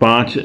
5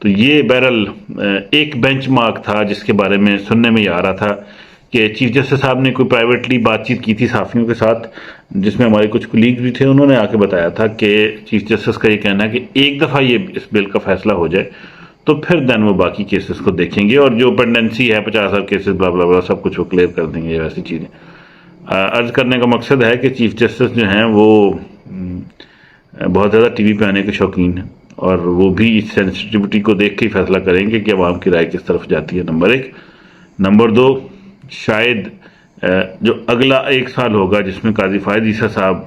تو یہ بہرحال ایک بینچ مارک تھا جس کے بارے میں سننے میں یہ آ رہا تھا کہ چیف جسٹس صاحب نے کوئی پرائیویٹلی بات چیت کی تھی صحافیوں کے ساتھ، جس میں ہمارے کچھ کولیگز بھی تھے، انہوں نے آ کے بتایا تھا کہ چیف جسٹس کا یہ کہنا ہے کہ ایک دفعہ یہ اس بل کا فیصلہ ہو جائے تو پھر دین وہ باقی کیسز کو دیکھیں گے، اور جو پینڈنسی ہے 50,000 کیسز بلا بلا بلا سب کچھ وہ کلیئر کر دیں گے، ویسی چیزیں۔ عرض کرنے کا مقصد ہے کہ چیف جسٹس جو ہیں وہ بہت زیادہ ٹی وی پہ آنے کے شوقین ہیں، اور وہ بھی اس سینسٹیوٹی کو دیکھ کے ہی فیصلہ کریں گے کہ عوام کی رائے کس طرف جاتی ہے، نمبر ایک۔ نمبر دو، شاید جو اگلا 1 سال ہوگا جس میں قاضی فائز عیسیٰ صاحب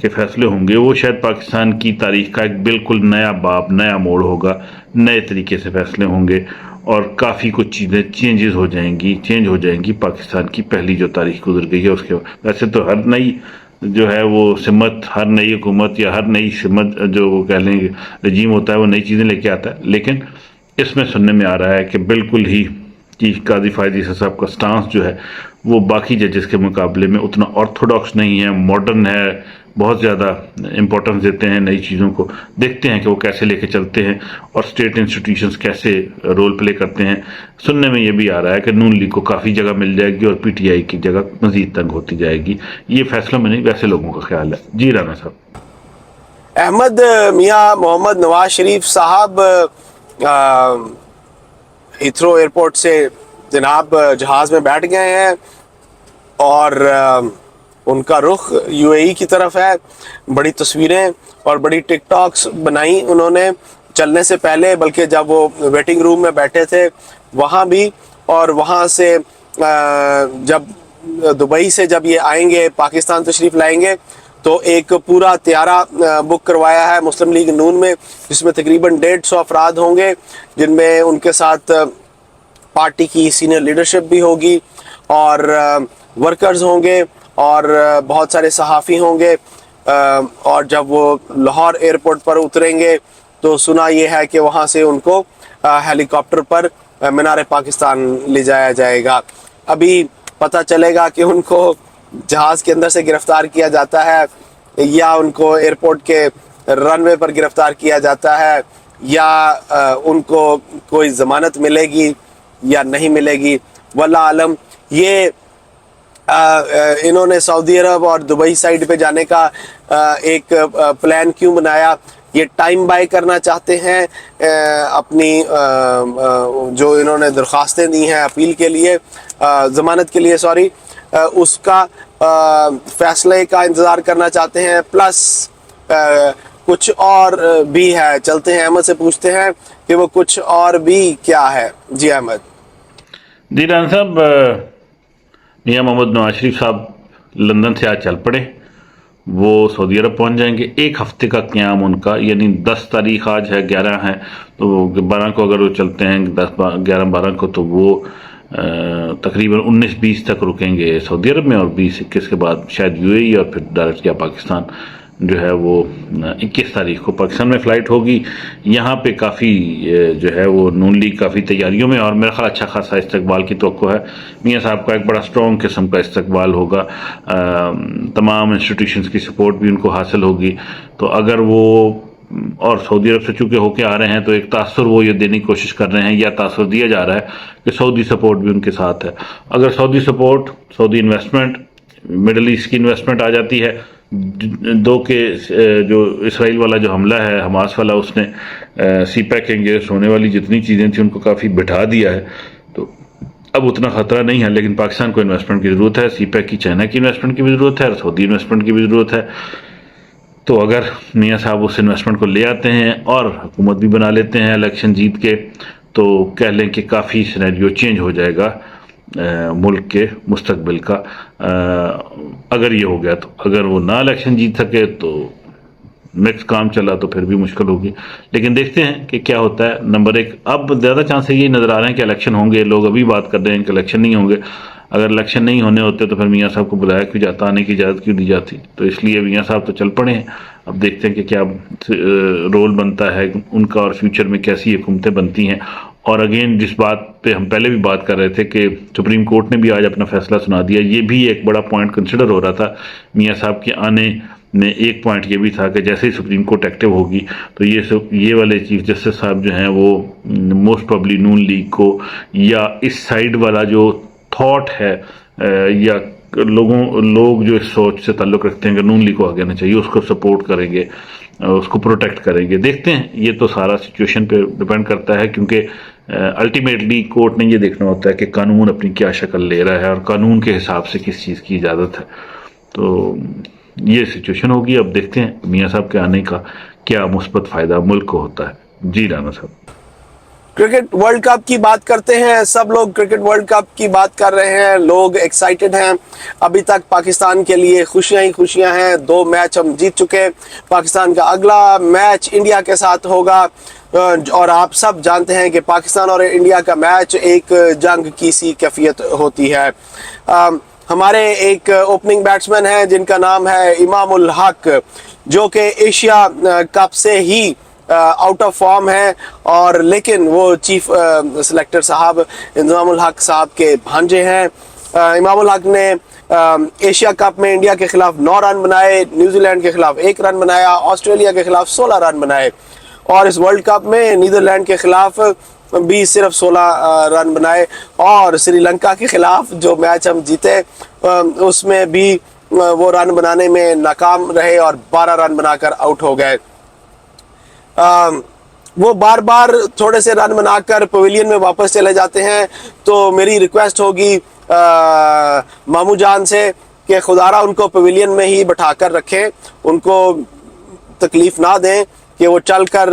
کے فیصلے ہوں گے، وہ شاید پاکستان کی تاریخ کا ایک بالکل نیا باب، نیا موڑ ہوگا، نئے طریقے سے فیصلے ہوں گے، اور کافی کچھ چیزیں چینج ہو جائیں گی پاکستان کی پہلی جو تاریخ گزر گئی ہے اس کے۔ ویسے تو ہر نئی جو ہے وہ سمت، ہر نئی حکومت یا ہر نئی سمت جو وہ کہہ لیں رجیم ہوتا ہے، وہ نئی چیزیں لے کے آتا ہے، لیکن اس میں سننے میں آ رہا ہے کہ بالکل ہی چیف قاضی فائز عیسیٰ صاحب کا سٹانس جو ہے وہ باقی ججز کے مقابلے میں اتنا آرتھوڈاکس نہیں ہے، ماڈرن ہے، بہت زیادہ امپورٹنس دیتے ہیں نئی چیزوں کو، دیکھتے ہیں کہ وہ کیسے لے کے چلتے ہیں اور اسٹیٹ انسٹیٹیوشنز کیسے رول پلے کرتے ہیں۔ سننے میں یہ بھی آ رہا ہے کہ نون لیگ کو کافی جگہ مل جائے گی اور پی ٹی آئی کی جگہ مزید تنگ ہوتی جائے گی۔ یہ فیصلہ میں نہیں، ویسے لوگوں کا خیال ہے۔ جی رانا صاحب۔ احمد، میاں محمد نواز شریف صاحب ہیتھرو ایئرپورٹ سے جناب جہاز میں بیٹھ گئے ہیں اور ان کا رخ یو اے ای کی طرف ہے۔ بڑی تصویریں اور بڑی ٹک ٹاکس بنائی انہوں نے چلنے سے پہلے، بلکہ جب وہ ویٹنگ روم میں بیٹھے تھے وہاں بھی، اور وہاں سے جب دبئی سے جب یہ آئیں گے، پاکستان تشریف لائیں گے، تو ایک پورا طیارہ بک کروایا ہے مسلم لیگ نون میں، جس میں تقریباً 150 افراد ہوں گے، جن میں ان کے ساتھ پارٹی کی سینئر لیڈرشپ بھی ہوگی، اور ورکرز ہوں گے، اور بہت سارے صحافی ہوں گے۔ اور جب وہ لاہور ایئرپورٹ پر اتریں گے تو سنا یہ ہے کہ وہاں سے ان کو ہیلی کاپٹر پر مینار پاکستان لے جایا جائے گا۔ ابھی پتہ چلے گا کہ ان کو جہاز کے اندر سے گرفتار کیا جاتا ہے یا ان کو ایئرپورٹ کے رن وے پر گرفتار کیا جاتا ہے، یا ان کو کوئی ضمانت ملے گی یا نہیں ملے گی، واللہ عالم۔ یہ انہوں نے سعودی عرب اور دبئی سائڈ پہ جانے کا ایک پلان کیوں بنایا؟ یہ ٹائم بائی کرنا چاہتے ہیں اپنی جو انہوں نے درخواستیں دی ہیں اپیل کے لیے، ضمانت کے لیے، سوری، اس کا فیصلے کا انتظار کرنا چاہتے ہیں، پلس کچھ اور بھی ہے۔ چلتے ہیں احمد سے پوچھتے ہیں کہ وہ کچھ اور بھی کیا ہے۔ جی احمد۔ جی ران صاحب، میاں محمد نواز شریف صاحب لندن سے آج چل پڑے، وہ سعودی عرب پہنچ جائیں گے۔ 1 ہفتے کا قیام ان کا، یعنی 10 تاریخ آج ہے، 11 ہے، تو 12 کو اگر وہ چلتے ہیں، 10 11 12 کو، تو وہ تقریباً 19-20 تک رکیں گے سعودی عرب میں، اور 20-21 کے بعد شاید یو اے ای اور پھر ڈائریکٹ یا پاکستان جو ہے وہ 21 تاریخ کو پاکستان میں فلائٹ ہوگی۔ یہاں پہ کافی جو ہے وہ نون لیگ کافی تیاریوں میں، اور میرا خیال اچھا خاصا استقبال کی توقع ہے۔ میاں صاحب کا ایک بڑا اسٹرانگ قسم کا استقبال ہوگا، تمام انسٹیٹیوشنز کی سپورٹ بھی ان کو حاصل ہوگی۔ تو اگر وہ، اور سعودی عرب سے چونکہ ہو کے آ رہے ہیں تو ایک تاثر وہ یہ دینے کی کوشش کر رہے ہیں، یا تاثر دیا جا رہا ہے کہ سعودی سپورٹ بھی ان کے ساتھ ہے۔ اگر سعودی سپورٹ، سعودی انویسٹمنٹ، مڈل ایسٹ کی انویسٹمنٹ آ جاتی ہے، دو کے جو اسرائیل والا جو حملہ ہے، حماس والا، اس نے سی پیک انگیجڈ ہونے والی جتنی چیزیں تھیں ان کو کافی بٹھا دیا ہے، تو اب اتنا خطرہ نہیں ہے۔ لیکن پاکستان کو انویسٹمنٹ کی ضرورت ہے، سی پیک کی چائنا کی انویسٹمنٹ کی بھی ضرورت ہے، اور سعودی انویسٹمنٹ کی بھی ضرورت ہے۔ تو اگر میاں صاحب اس انویسٹمنٹ کو لے آتے ہیں اور حکومت بھی بنا لیتے ہیں الیکشن جیت کے، تو کہہ لیں کہ کافی سینیریو چینج ہو جائے گا ملک کے مستقبل کا، اگر یہ ہو گیا تو۔ اگر وہ نہ الیکشن جیت سکے تو مکس کام چلا تو پھر بھی مشکل ہوگی، لیکن دیکھتے ہیں کہ کیا ہوتا ہے۔ نمبر 1، اب زیادہ چانس یہی نظر آ رہے ہیں کہ الیکشن ہوں گے، لوگ ابھی بات کر رہے ہیں کہ الیکشن نہیں ہوں گے۔ اگر الیکشن نہیں ہونے ہوتے تو پھر میاں صاحب کو بلایا کیوں جاتا، آنے کی اجازت کیوں دی جاتی؟ تو اس لیے میاں صاحب تو چل پڑے ہیں، اب دیکھتے ہیں کہ کیا رول بنتا ہے ان کا، اور فیوچر میں کیسی حکومتیں بنتی ہیں۔ اور اگین جس بات پہ ہم پہلے بھی بات کر رہے تھے کہ سپریم کورٹ نے بھی آج اپنا فیصلہ سنا دیا، یہ بھی ایک بڑا پوائنٹ کنسیڈر ہو رہا تھا میاں صاحب کے آنے میں ایک پوائنٹ یہ بھی تھا کہ جیسے ہی سپریم کورٹ ایکٹیو ہوگی تو یہ والے چیف جسٹس صاحب جو ہیں وہ موسٹ پرابلی نون لیگ کو یا اس سائڈ والا جو تھاٹ ہے یا لوگ جو اس سوچ سے تعلق رکھتے ہیں کہ نون لیگ کو آگے آنا چاہیے اس کو سپورٹ کریں گے, اس کو پروٹیکٹ کریں گے. دیکھتے ہیں, یہ تو سارا سچویشن پہ ڈپینڈ کرتا ہے, کیونکہ الٹیمیٹلی کورٹ نے یہ دیکھنا ہوتا ہے کہ قانون اپنی کیا شکل لے رہا ہے اور قانون کے حساب سے کس چیز کی اجازت ہے. تو یہ سچویشن ہوگی. اب دیکھتے ہیں میاں صاحب کے آنے کا کیا مثبت فائدہ ملک کو ہوتا ہے. جی رانا صاحب, کرکٹ ورلڈ کپ کی بات کرتے ہیں. سب لوگ کرکٹ ورلڈ کپ کی بات کر رہے ہیں, لوگ ایکسائٹڈ ہیں. ابھی تک پاکستان کے لیے خوشیاں ہی خوشیاں ہیں. 2 میچ ہم جیت چکے. پاکستان کا اگلا میچ انڈیا کے ساتھ ہوگا, اور آپ سب جانتے ہیں کہ پاکستان اور انڈیا کا میچ ایک جنگ کی سی کیفیت ہوتی ہے. ہمارے ایک اوپننگ بیٹسمین ہیں جن کا نام ہے امام الحق, جو کہ ایشیا کپ سے ہی آؤٹ آف فارم ہے, اور لیکن وہ چیف سلیکٹر صاحب امام الحق صاحب کے بھانجے ہیں. امام الحق نے ایشیا کپ میں انڈیا کے خلاف 9 رن بنائے, نیوزی لینڈ کے خلاف 1 رن بنایا, آسٹریلیا کے خلاف 16 رن بنائے, اور اس ورلڈ کپ میں نیدرلینڈ کے خلاف بھی صرف 16 رن بنائے, اور سری لنکا کے خلاف جو میچ ہم جیتے اس میں بھی وہ رن بنانے میں ناکام رہے اور 12 رن بنا کر آؤٹ ہو گئے. وہ بار بار تھوڑے سے رن بنا کر پویلین میں واپس چلے جاتے ہیں. تو میری ریکویسٹ ہوگی مامو جان سے کہ خدارہ ان کو پویلین میں ہی بٹھا کر رکھیں, ان کو تکلیف نہ دیں کہ وہ چل کر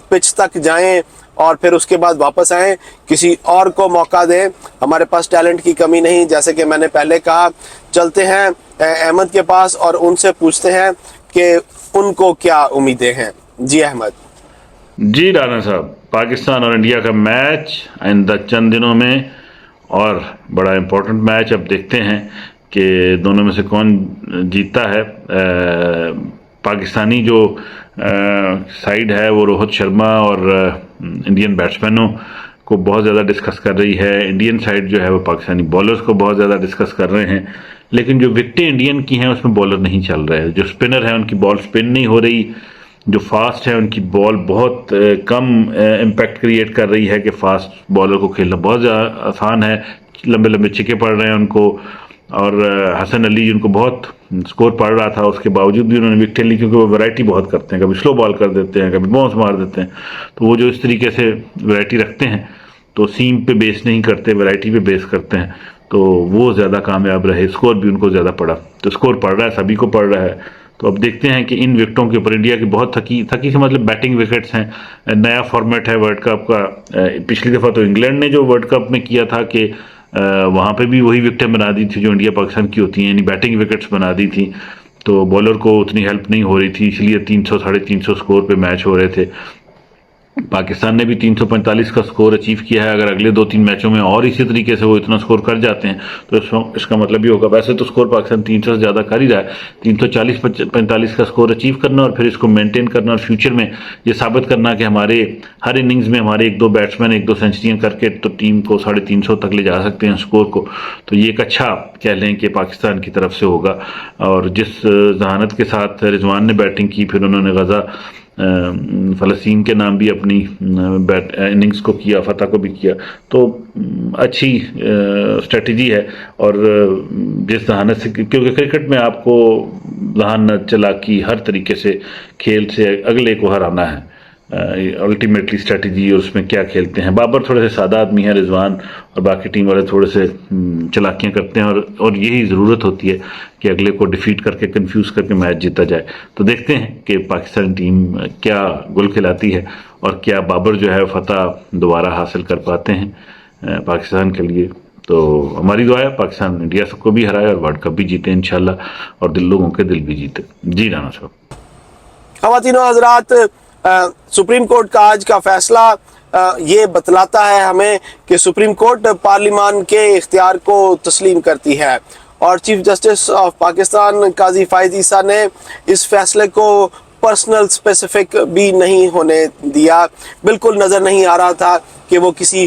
پچ تک جائیں اور پھر اس کے بعد واپس آئیں. کسی اور کو موقع دیں. ہمارے پاس ٹیلنٹ کی کمی نہیں, جیسے کہ میں نے پہلے کہا. چلتے ہیں احمد کے پاس اور ان سے پوچھتے ہیں کہ ان کو کیا امیدیں ہیں. جی احمد. جی رانا صاحب, پاکستان اور انڈیا کا میچ آئندہ چند دنوں میں, اور بڑا امپورٹنٹ میچ. اب دیکھتے ہیں کہ دونوں میں سے کون جیتتا ہے. پاکستانی جو سائیڈ ہے وہ روہت شرما اور انڈین بیٹسمینوں کو بہت زیادہ ڈسکس کر رہی ہے. انڈین سائیڈ جو ہے وہ پاکستانی بولرز کو بہت زیادہ ڈسکس کر رہے ہیں, لیکن جو وکٹیں انڈین کی ہیں اس میں بولر نہیں چل رہے. جو اسپنر ہیں ان کی بال اسپن نہیں ہو رہی, جو فاسٹ ہے ان کی بال بہت کم امپیکٹ کریٹ کر رہی ہے کہ فاسٹ بالر کو کھیلنا بہت زیادہ آسان ہے. لمبے لمبے چھکے پڑ رہے ہیں ان کو, اور حسن علی جن کو بہت سکور پڑ رہا تھا اس کے باوجود بھی انہوں نے وکٹیں لی, کیونکہ وہ ویرائٹی بہت کرتے ہیں. کبھی سلو بال کر دیتے ہیں, کبھی باؤنس مار دیتے ہیں. تو وہ جو اس طریقے سے ویرائٹی رکھتے ہیں تو سیم پہ بیس نہیں کرتے, ویرائٹی پہ بیس کرتے ہیں, تو وہ زیادہ کامیاب رہے. اسکور بھی ان کو زیادہ پڑا, تو اسکور پڑ رہا ہے, سبھی کو پڑ رہا ہے. تو اب دیکھتے ہیں کہ ان وکٹوں کے اوپر انڈیا کی بہت تھکی سے مطلب بیٹنگ وکٹس ہیں. نیا فارمیٹ ہے ورلڈ کپ کا. پچھلی دفعہ تو انگلینڈ نے جو ورلڈ کپ میں کیا تھا کہ وہاں پہ بھی وہی وکٹیں بنا دی تھی جو انڈیا پاکستان کی ہوتی ہیں, یعنی بیٹنگ وکٹس بنا دی تھی, تو بولر کو اتنی ہیلپ نہیں ہو رہی تھی, اس لیے 300 350 اسکور پہ میچ ہو رہے تھے. پاکستان نے بھی 345 کا سکور اچیو کیا ہے. اگر اگلے 2-3 میچوں میں اور اسی طریقے سے وہ اتنا سکور کر جاتے ہیں تو اس کا مطلب یہ ہوگا, ویسے تو سکور پاکستان 300 سے زیادہ کر ہی رہا ہے, 340-45 کا سکور اچیو کرنا اور پھر اس کو مینٹین کرنا, اور فیوچر میں یہ ثابت کرنا کہ ہمارے ہر اننگز میں ہمارے 1-2 بیٹسمین 1-2 سینچریاں کر کے تو ٹیم کو 350 تک لے جا سکتے ہیں سکور کو. تو یہ ایک اچھا کہہ لیں کہ پاکستان کی طرف سے ہوگا. اور جس ذہانت کے ساتھ رضوان نے بیٹنگ کی, پھر انہوں نے غزہ فلسطین کے نام بھی اپنی اننگز کو کیا, فتح کو بھی کیا, تو اچھی اسٹریٹجی ہے. اور جس ذہانت سے, کیونکہ کرکٹ میں آپ کو ذہانت, چلاکی, ہر طریقے سے کھیل سے اگلے کو ہرانا ہے. الٹیمیٹلی اسٹریٹجی اور اس میں کیا کھیلتے ہیں. بابر تھوڑے سے سادہ آدمی ہیں, رضوان اور باقی ٹیم والے تھوڑے سے چلاکیاں کرتے ہیں, اور یہی ضرورت ہوتی ہے کہ اگلے کو ڈیفیٹ کر کے کنفیوز کر کے میچ جیتا جائے. تو دیکھتے ہیں کہ پاکستانی ٹیم کیا گل کھلاتی ہے اور کیا بابر جو ہے فتح دوبارہ حاصل کر پاتے ہیں پاکستان کے لیے. تو ہماری دعا ہے پاکستان انڈیا سب کو بھی ہرائے اور ورلڈ کپ بھی جیتے انشاءاللہ, اور لوگوں کے دل بھی جیتے. جی رانا صاحب. خواتین و حضرات, سپریم کورٹ کا آج کا فیصلہ یہ بتلاتا ہے ہمیں کہ سپریم کورٹ پارلیمان کے اختیار کو تسلیم کرتی ہے, اور چیف جسٹس آف پاکستان قاضی فائز عیسیٰ نے اس فیصلے کو پرسنل اسپیسیفک بھی نہیں ہونے دیا. بالکل نظر نہیں آ رہا تھا کہ وہ کسی